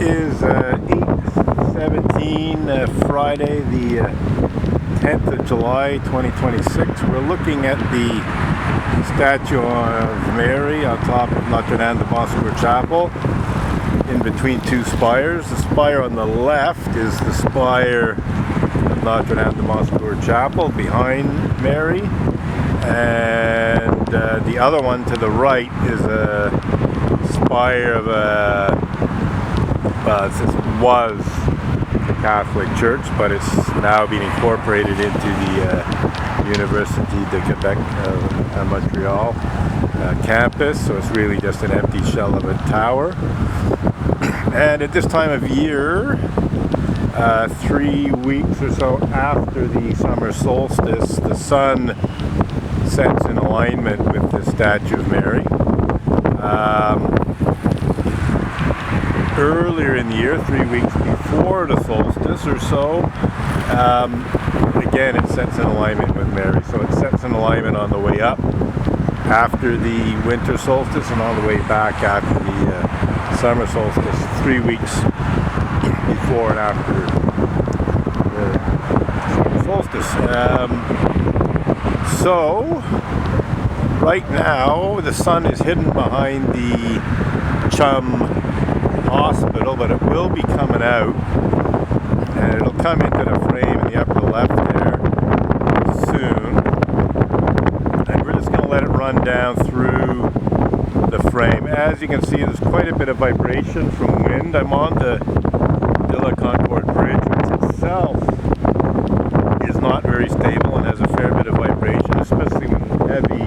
is 8/17, Friday, the 10th of July, 2026. We're looking at the statue of Mary on top of Notre de Bonsecours Chapel, in between two spires. The spire on the left is the spire of Notre de Bonsecours Chapel behind Mary, and the other one to the right is a spire of a, well, it was the Catholic Church, but it's now being incorporated into the Université de Québec Montreal campus, so it's really just an empty shell of a tower. And at this time of year, 3 weeks or so after the summer solstice, the sun sets in alignment with the statue of Mary. Earlier in the year, 3 weeks before the solstice or so, again it sets in alignment with Mary. So it sets in alignment on the way up after the winter solstice and on the way back after the summer solstice, 3 weeks before and after the summer solstice. So right now the sun is hidden behind the Chum Hospital, but it will be coming out, and it'll come into the frame in the upper left there soon, and we're just going to let it run down through the frame. As you can see, there's quite a bit of vibration from wind. I'm on the De la Concorde Bridge, which itself is not very stable and has a fair bit of vibration, especially when heavy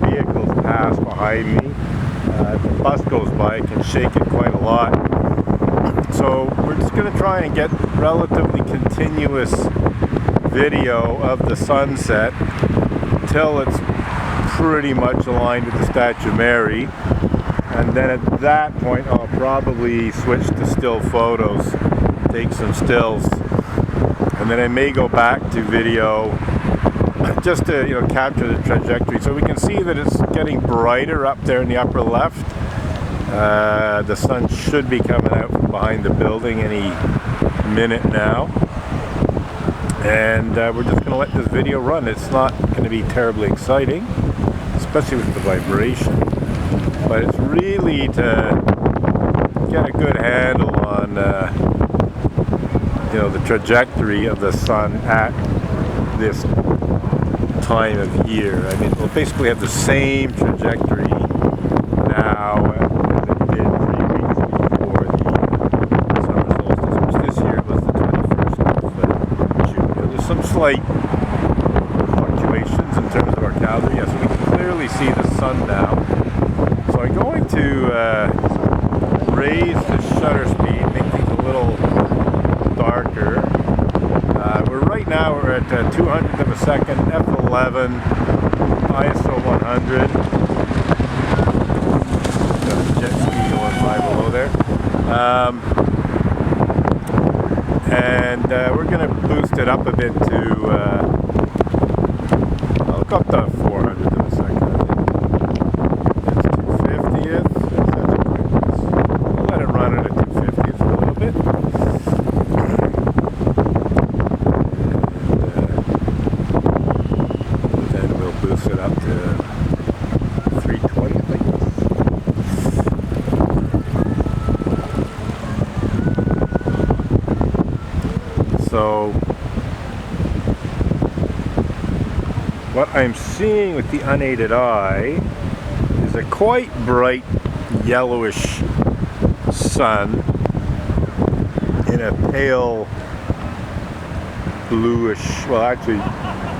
vehicles pass behind me. If a bus goes by, it can shake it quite a lot. So we're just going to try and get relatively continuous video of the sunset till it's pretty much aligned with the statue of Mary. And then at that point I'll probably switch to still photos, take some stills, and then I may go back to video just to capture the trajectory, so we can see that it's getting brighter up there in the upper left. The sun should be coming out from behind the building any minute now, and we're just going to let this video run. It's not going to be terribly exciting, especially with the vibration, but it's really to get a good handle on the trajectory of the sun at this time of year. I mean, we'll basically have the same trajectory now as it did 3 weeks before the summer solstice, which this year was the 21st of June. There's some slight fluctuations in terms of our calendar. Yeah, so we can clearly see the sun now. So I'm going to raise the shutter speed, make things a little darker. Right now we're at 200th of a second, f11, ISO 100. Got a jet ski going by below there. And we're going to boost it up a bit to, I'll look up to 400th of a second. That's 250th. I'll let it run at a 250th for a little bit. Boost it up to 320, I think. So what I'm seeing with the unaided eye is a quite bright yellowish sun in a pale bluish, well actually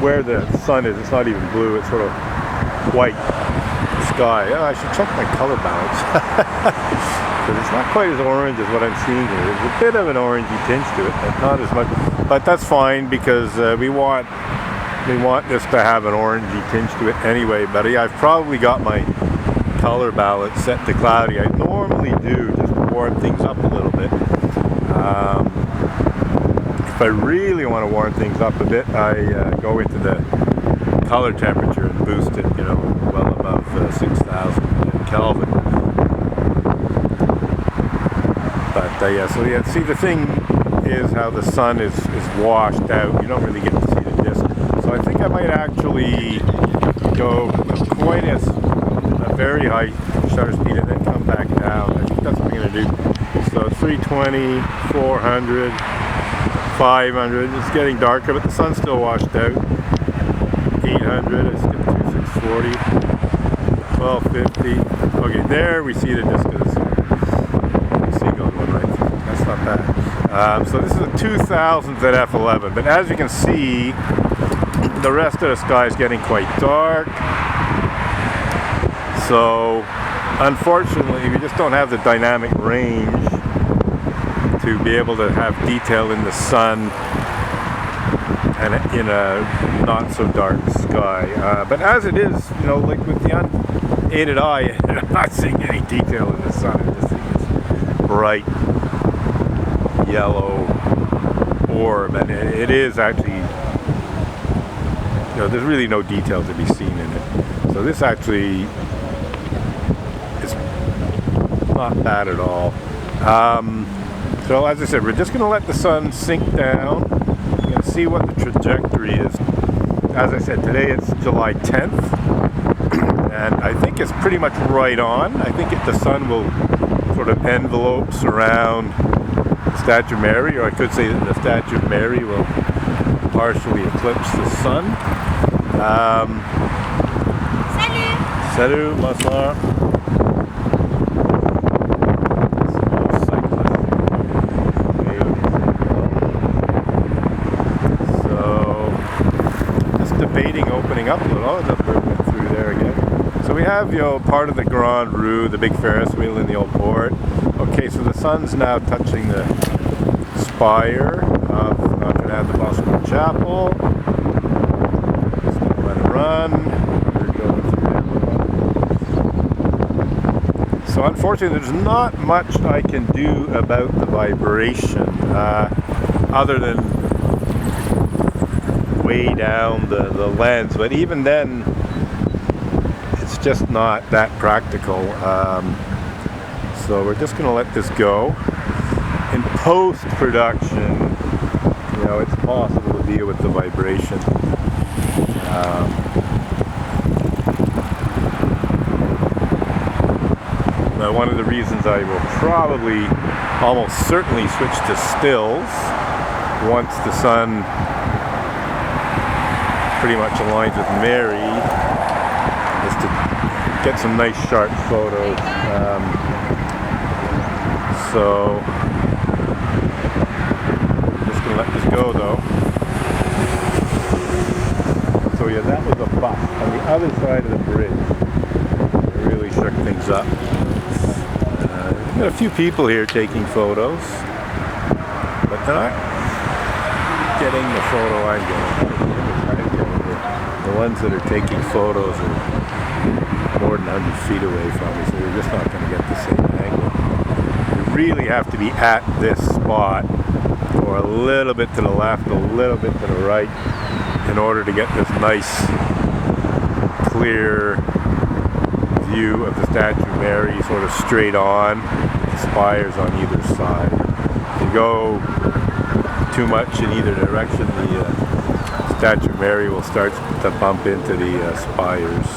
where the sun is, it's not even blue, it's sort of white sky. Oh, I should check my color balance, because it's not quite as orange as what I'm seeing here. There's a bit of an orangey tinge to it, but not as much. But that's fine, because we want this to have an orangey tinge to it anyway. But yeah, I've probably got my color balance set to cloudy. I normally do, just to warm things up a little bit. If I really want to warm things up a bit, I go into the color temperature and boost it, well above 6,000 Kelvin. But yeah, so yeah, see, the thing is how the sun is washed out. You don't really get to see the disk. So I think I might actually go quite a very high shutter speed and then come back down. I think that's what I'm going to do. So 320, 400, 500. It's getting darker, but the sun's still washed out. 800. Let's get to 640. 1250. Okay, there we see the disk of the sun. Seagull one right. That's not bad. So this is a 2000s at f11, but as you can see, the rest of the sky is getting quite dark. So unfortunately, we just don't have the dynamic range to be able to have detail in the sun and in a not so dark sky. But as it is, you know, like with the unaided eye, I'm not seeing any detail in the sun. I'm just seeing this bright yellow orb, and it is actually, you know, there's really no detail to be seen in it. So this actually is not bad at all. So as I said, we're just going to let the sun sink down and see what the trajectory is. As I said, today it's July 10th, and I think it's pretty much right on. I think the sun will sort of envelope, surround the Statue of Mary, or I could say that the Statue of Mary will partially eclipse the sun. Salut! Salut, bonsoir. Debating opening up a little. Oh, the bird went through there again. So we have, you know, part of the Grand Rue, the big Ferris wheel in the old port. Okay, so the sun's now touching the spire of Notre, the Bonsecours Chapel. Just gonna let it run. We're going through. So unfortunately, there's not much I can do about the vibration, other than way down the lens, but even then it's just not that practical. So we're just going to let this go. In post-production, you know, it's possible to deal with the vibration. Now, one of the reasons I will probably almost certainly switch to stills once the sun pretty much aligns with Mary is to get some nice sharp photos. So I'm just going to let this go though. So yeah, that was a bus on the other side of the bridge. It really shook things up. We've got a few people here taking photos, but they're not getting the photo I'm getting. The ones that are taking photos are more than 100 feet away from me, so we're just not going to get the same angle. We really have to be at this spot, or a little bit to the left, a little bit to the right, in order to get this nice, clear view of the Statue of Mary, sort of straight on, the spires on either side. If you go too much in either direction, the Statue of Mary will start to bump into the spires.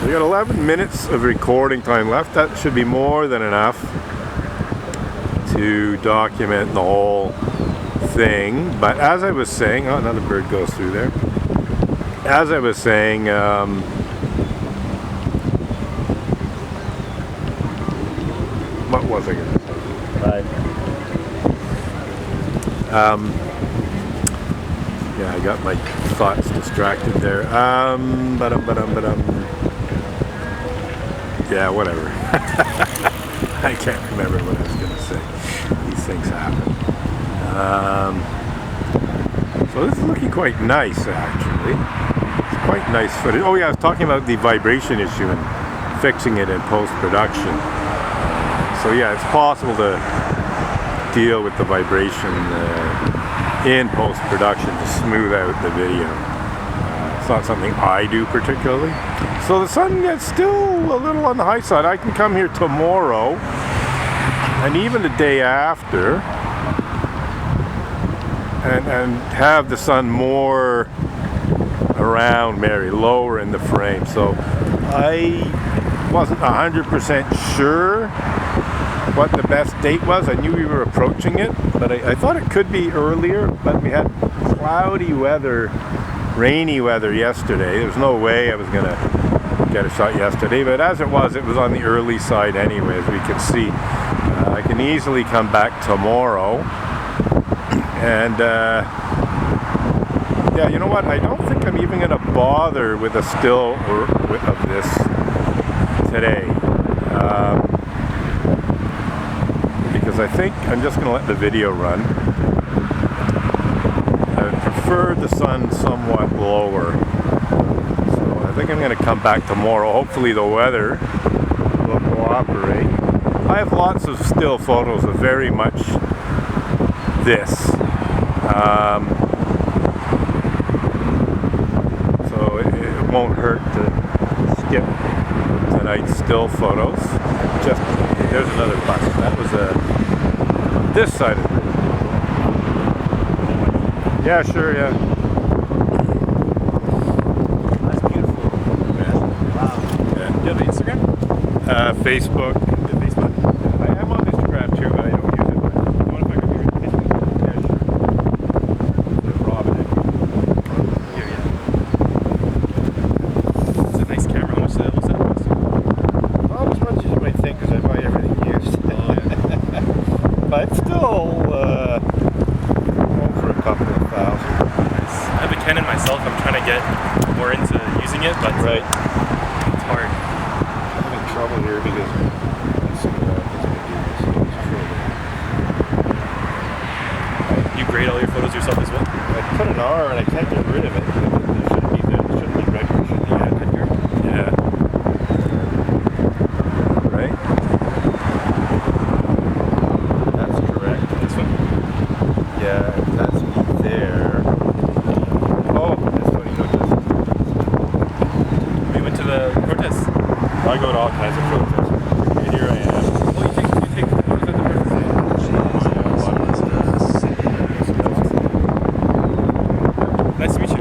We got 11 minutes of recording time left. That should be more than enough to document the whole thing. But as I was saying, oh, another bird goes through there. As I was saying, what was I going to say? Yeah, I got my thoughts distracted there. Yeah, whatever. I can't remember what I was going to say. These things happen. So this is looking quite nice, actually. It's quite nice footage. Oh yeah, I was talking about the vibration issue and fixing it in post-production. So yeah, it's possible to deal with the vibration in post-production to smooth out the video. It's not something I do particularly. So the sun is still a little on the high side. I can come here tomorrow and even the day after, and have the sun more around Mary, lower in the frame. So I wasn't 100% sure what the best date was. I knew we were approaching it, but I thought it could be earlier, but we had cloudy weather, rainy weather yesterday. There's no way I was going to get a shot yesterday, but as it was on the early side anyway, as we can see. I can easily come back tomorrow, and yeah, you know what, I don't think I'm even going to bother with a still of this today, because I think I'm just going to let the video run. I prefer the sun somewhat lower, so I think I'm going to come back tomorrow. Hopefully the weather will cooperate. I have lots of still photos of very much this, so it won't hurt to skip tonight's still photos. Just, there's another bus. That was this side of it. Yeah, sure, yeah. That's beautiful. Yeah. Wow. Yeah. Do you have Instagram? Facebook. Facebook? I am on Instagram too, but I don't use it much. What if I go to your Facebook? Yeah, sure. Robin. Here, yeah. It's a nice camera. How much that cost? Not as much as you might think, because I buy everything used. Oh, yeah. But still, over a couple of thousand. Nice. I have a Canon myself. I'm trying to get more into using it, but Right. it's hard. I'm in trouble here because You grade all your photos yourself as well? I put an R and I can't get rid of it. It shouldn't be red. It should be red. Yeah. Right? That's correct. This one? Yeah, that's me there. Oh, that's funny. You know We went to the protest. I go to all kinds of protests. And here I am. Oh, you take photos at the protest? Nice to meet you.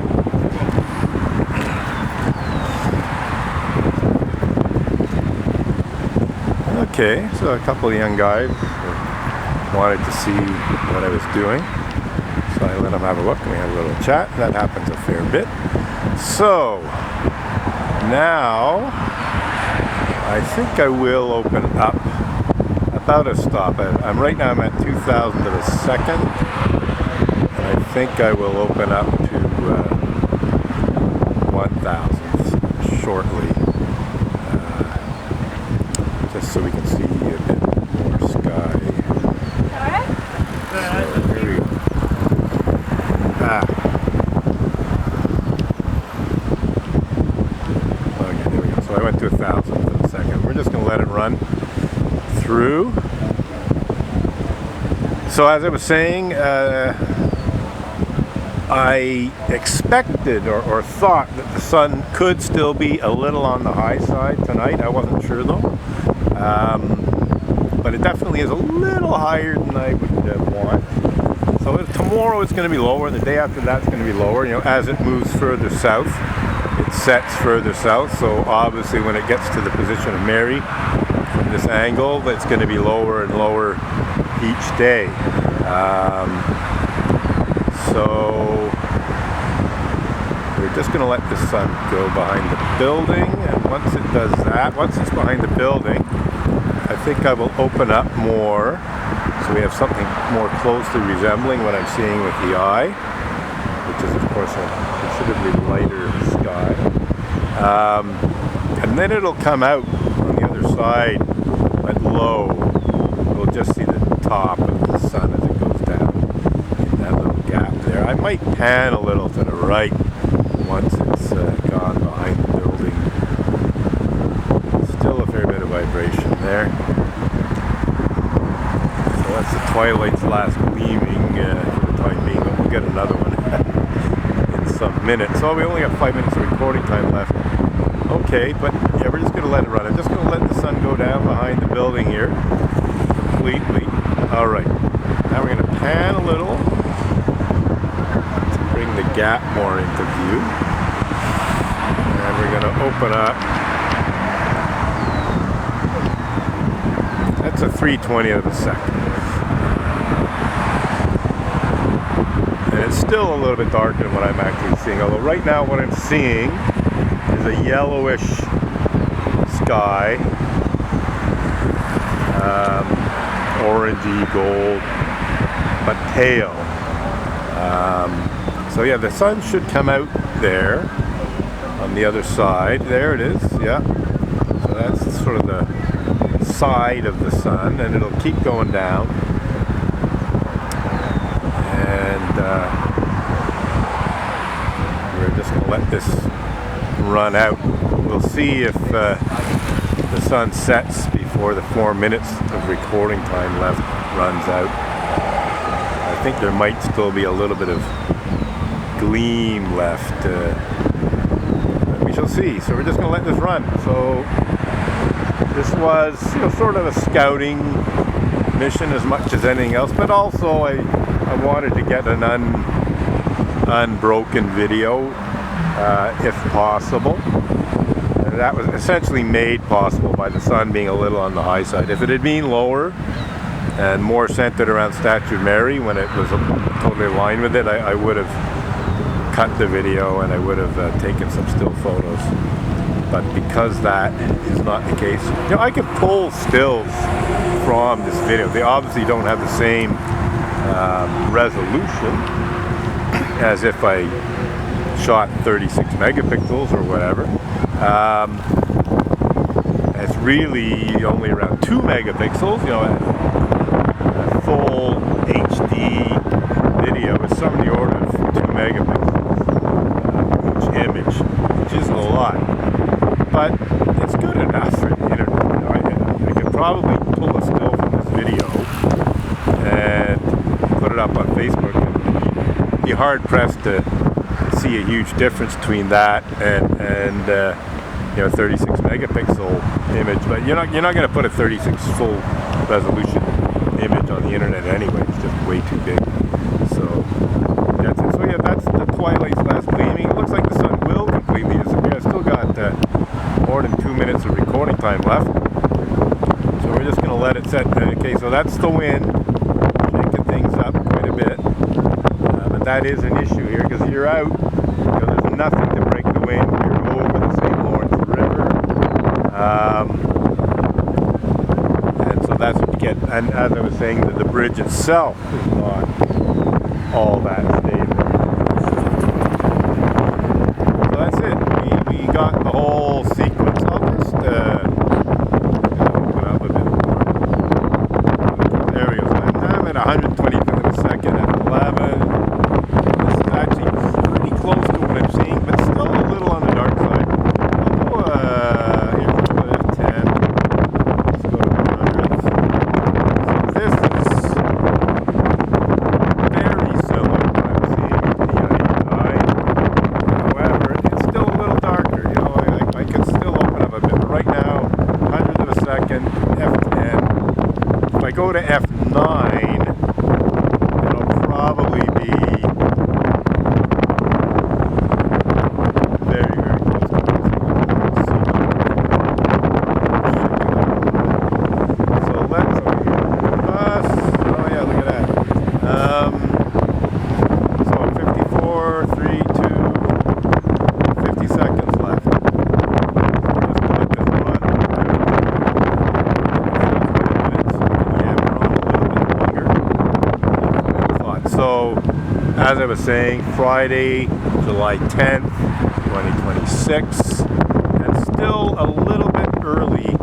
Okay, so a couple of young guys wanted to see what I was doing, so I let them have a look and we had a little chat. That happens a fair bit. So now I think I will open up about a stop. I'm right now I'm at 2,000 of a second, and I think I will open up to 1,000 shortly. Just so we can see a bit more sky. So here we go. Okay, there we go. So I went to 1,000 in a second. We're just going to let it run through. So as I was saying, I expected or thought that the sun could still be a little on the high side tonight. I wasn't sure though. But it definitely is a little higher than I would want. So tomorrow it's going to be lower, and the day after that's going to be lower. You know, as it moves further south, it sets further south. So obviously, when it gets to the position of Mary from this angle, it's going to be lower and lower each day. So we're just going to let the sun go behind the building, and once it does that, once it's behind the building, I think I will open up more so we have something more closely resembling what I'm seeing with the eye, which is of course a considerably lighter sky. And then it'll come out on the other side, but low. We'll just see the top of the sun as it goes down in that little gap there. I might pan a little to the right once it's gone behind the building. Still a fair bit of vibration there. So that's the twilight's last gleaming for the time being, but we'll get another one in some minutes. So we only got 5 minutes of recording time left. Okay, but yeah, we're just going to let it run. I'm just going to let the sun go down behind the building here. completely. All right, now we're going to pan a little to bring the gap more into view. And we're going to open up. That's a 3/20 of a second. And it's still a little bit darker than what I'm actually seeing. Although right now what I'm seeing is a yellowish sky. Orangey gold, but pale. So yeah, the sun should come out there on the other side. There it is, yeah. So that's sort of the side of the sun, and it'll keep going down. And we're just going to let this run out. We'll see if the sun sets before the 4 minutes of recording time left runs out. I think there might still be a little bit of gleam left. But we shall see. So we're just going to let this run. So this was, sort of a scouting mission as much as anything else. But also I wanted to get an unbroken video, if possible. That was essentially made possible by the sun being a little on the high side. If it had been lower and more centered around Statue of Mary when it was totally aligned with it, I would have cut the video and I would have taken some still photos. But because that is not the case, I could pull stills from this video. They obviously don't have the same resolution as if I shot 36 megapixels or whatever. It's really only around 2 megapixels, a full HD video is some of the order of 2 megapixels each image, which isn't a lot, but it's good enough for the internet. I could probably pull a still from this video and put it up on Facebook, and be hard pressed to see a huge difference between that and 36 megapixel image. But you're not going to put a 36 full resolution image on the internet anyway. It's just way too big. So that's it. So yeah, that's the twilight's last gleaming. It looks like the sun will completely disappear. I've still got more than 2 minutes of recording time left. So we're just going to let it set. Okay, so that's the wind, shaking things up quite a bit. But that is an issue here because you're out. There's nothing to break the wind. You're over the St. Lawrence River. And so that's what you get. And as I was saying, the bridge itself is not all that stable. So that's it. We got the whole sequence. I'll just open up a bit more. There we go. I'm at 125th of a second at 11. This is actually pretty close to what I'm seeing, but still a little on the dark side. I'll go, here's a F10. Let's go to 100th. So this is very similar to what I'm seeing with the eye. However, it's still a little darker. I can still open up a bit, but right now, 100th of a second, F10. If I go to F9, it'll probably be very, very close to this. So let's oh yeah, look at that. So 54, 3, 2, 50 seconds left. Just let this run. Yeah, we're on a little bit longer. So, as I was saying, Friday, July 10th, 2026, and still a little bit early